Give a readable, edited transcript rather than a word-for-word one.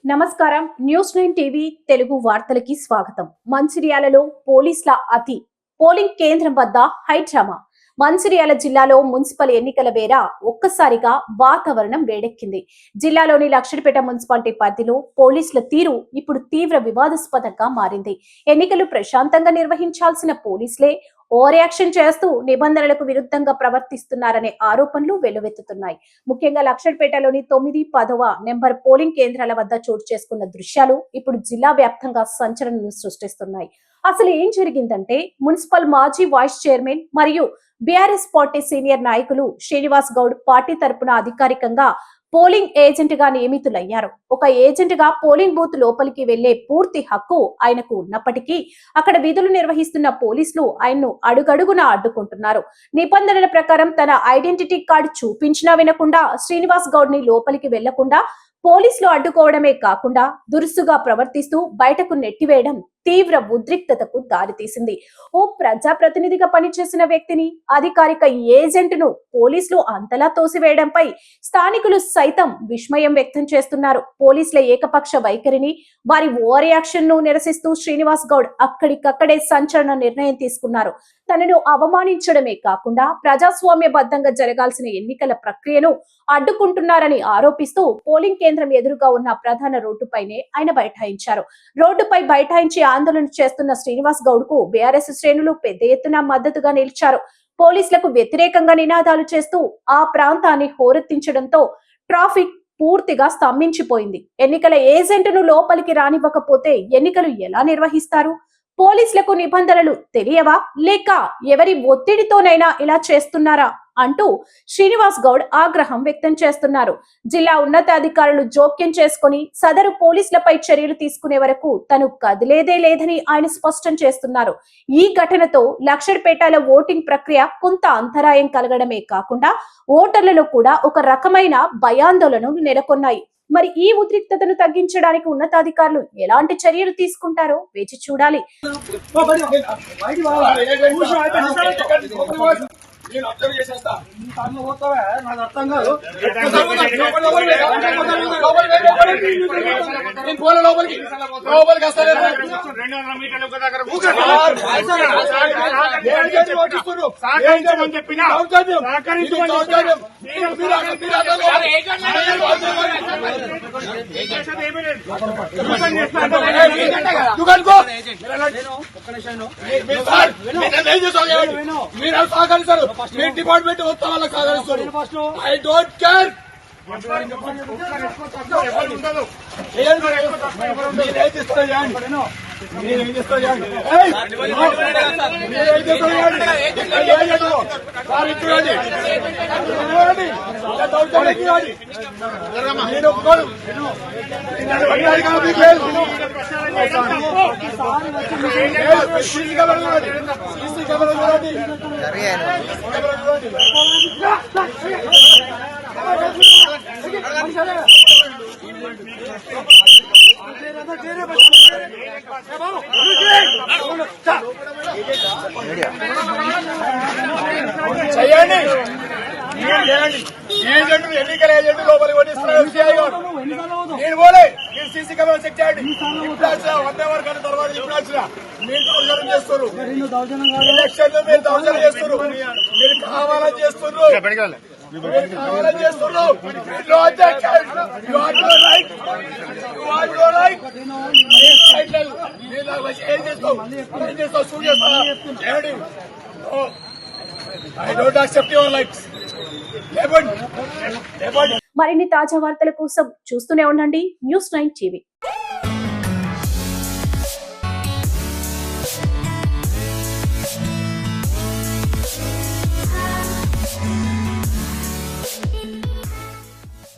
నమస్కారం news 9 TV Telugu వార్తలకి స్వాగతం. మంచిర్యాలలో పోలీసుల అతి పోలింగ్ కేంద్రం వద్ద హైడ్రామా. మంచిర్యాల జిల్లాలో మున్సిపల్ ఎన్నికల వేళ ఒక్కసారిగా వాతావరణం వేడెక్కింది. జిల్లాలోని లక్షడిపేట మున్సిపాలిటీ పరిధిలో పోలీసుల తీరు ఇప్పుడు తీవ్ర వివాదాస్పదంగా మారింది. ఎన్నికలు ప్రశాంతంగా నిర్వహించాల్సిన పోలీసులే ఓవర్ యాక్షన్ చేస్తూ నిబంధనలకు విరుద్ధంగా ప్రవర్తిస్తున్నారనే ఆరోపణలు వెల్లువెత్తుతున్నాయి. ముఖ్యంగా లక్షడిపేటలోని 9, 10వ నెంబర్ పోలింగ్ కేంద్రాల వద్ద చోటు చేసుకున్న దృశ్యాలు ఇప్పుడు జిల్లా వ్యాప్తంగా సంచలనం సృష్టిస్తున్నాయి. అసలు ఏం జరిగిందంటే, మున్సిపల్ మాజీ వైస్ చైర్మన్ మరియు బీఆర్ఎస్ పార్టీ సీనియర్ నాయకులు శ్రీనివాస్ గౌడ్ పార్టీ తరపున అధికారికంగా పోలింగ్ ఏజెంట్ గా నియమితులయ్యారు. ఒక ఏజెంట్ గా పోలింగ్ బూత్ లోపలికి వెళ్లే పూర్తి హక్కు ఆయనకు ఉన్నప్పటికీ అక్కడ విధులు నిర్వహిస్తున్న పోలీసులు ఆయన్ను అడుగడుగునా అడ్డుకుంటున్నారు. నిబంధనల ప్రకారం తన ఐడెంటిటీ కార్డు చూపించినా వినకుండా శ్రీనివాస్ గౌడ్ ని లోపలికి వెళ్లకుండా పోలీసులు అడ్డుకోవడమే కాకుండా దురుసుగా ప్రవర్తిస్తూ బయటకు నెట్టివేయడం తీవ్ర ఉద్రిక్తతకు దారితీసింది. ఓ ప్రజాప్రతినిధిగా పనిచేసిన వ్యక్తిని, అధికారిక ఏజెంట్ ను పోలీసులు అంతలా తోసివేయడంపై స్థానికులు సైతం విస్మయం వ్యక్తం చేస్తున్నారు. పోలీసుల ఏకపక్ష వైఖరిని, వారి ఓవర్ యాక్షన్ ను నిరసిస్తూ శ్రీనివాస్ గౌడ్ అక్కడికక్కడే సంచలన నిర్ణయం తీసుకున్నారు. తనను అవమానించడమే కాకుండా ప్రజాస్వామ్యబద్ధంగా జరగాల్సిన ఎన్నికల ప్రక్రియను అడ్డుకుంటున్నారని ఆరోపిస్తూ పోలింగ్ కేంద్రం ఎదురుగా ఉన్న ప్రధాన రోడ్డుపైనే ఆయన బైఠాయించారు. రోడ్డుపై బైఠాయించి ఆందోళన చేస్తున్న శ్రీనివాస్ గౌడ్ కు బీఆర్ఎస్ శ్రేణులు పెద్ద ఎత్తున మద్దతుగా నిలిచారు. పోలీసులకు వ్యతిరేకంగా నినాదాలు చేస్తూ ఆ ప్రాంతాన్ని హోరెత్తించడంతో ట్రాఫిక్ పూర్తిగా స్తంభించిపోయింది. ఎన్నికల ఏజెంట్ను లోపలికి రానివ్వకపోతే ఎన్నికలు ఎలా నిర్వహిస్తారు? పోలీసులకు నిబంధనలు తెలియవా, లేక ఎవరి ఒత్తిడితోనైనా ఇలా చేస్తున్నారా అంటూ శ్రీనివాస్ గౌడ్ ఆగ్రహం వ్యక్తం చేస్తున్నారు. జిల్లా ఉన్నతాధికారులు జోక్యం చేసుకుని సదరు పోలీసులపై చర్యలు తీసుకునే వరకు తను కదిలేదే లేదని ఆయన స్పష్టం చేస్తున్నారు. ఈ ఘటనతో లక్షడిపేటలో ఓటింగ్ ప్రక్రియ కొంత అంతరాయం కలగడమే కాకుండా ఓటర్లలో కూడా ఒక రకమైన భయాందోళనలు నెలకొన్నాయి. మరి ఈ ఉద్రిక్తతను తగ్గించడానికి ఉన్నతాధికారులు ఎలాంటి చర్యలు తీసుకుంటారో వేచి చూడాలి. నేను అబ్జర్వ్ చేసేస్తా నాకు అర్థం కాదు. నేను పోలే లోపలికి వస్తాను. 200 మీటర్ల దగ్గర చెప్పినా మీరు సహకరిస్తారు. మీ డిపార్ట్మెంట్ మొత్తం వాళ్ళకి సహకరిస్తారు. I don't care. చేయండి. ఏజెంట్ ఎన్నికల ఏజెంట్ లోపలికి ఓటిస్తున్నారు. నేను పోలే. మీరు సీసీ కెమెరా చెక్ చేయండి. ఇప్పుడు వచ్చిన 1 అవర్ గంట తర్వాత ఇప్పుడు వచ్చిన మీరు దౌర్జన్యం చేస్తున్నారు. ఎలక్షన్ మీరు దౌర్జన్యం చేస్తున్నారు. మీరు కావాలని చేస్తున్నారు. మరిన్ని తాజా వార్తల కోసం చూస్తూనే ఉండండి న్యూస్ 9 టీవీ.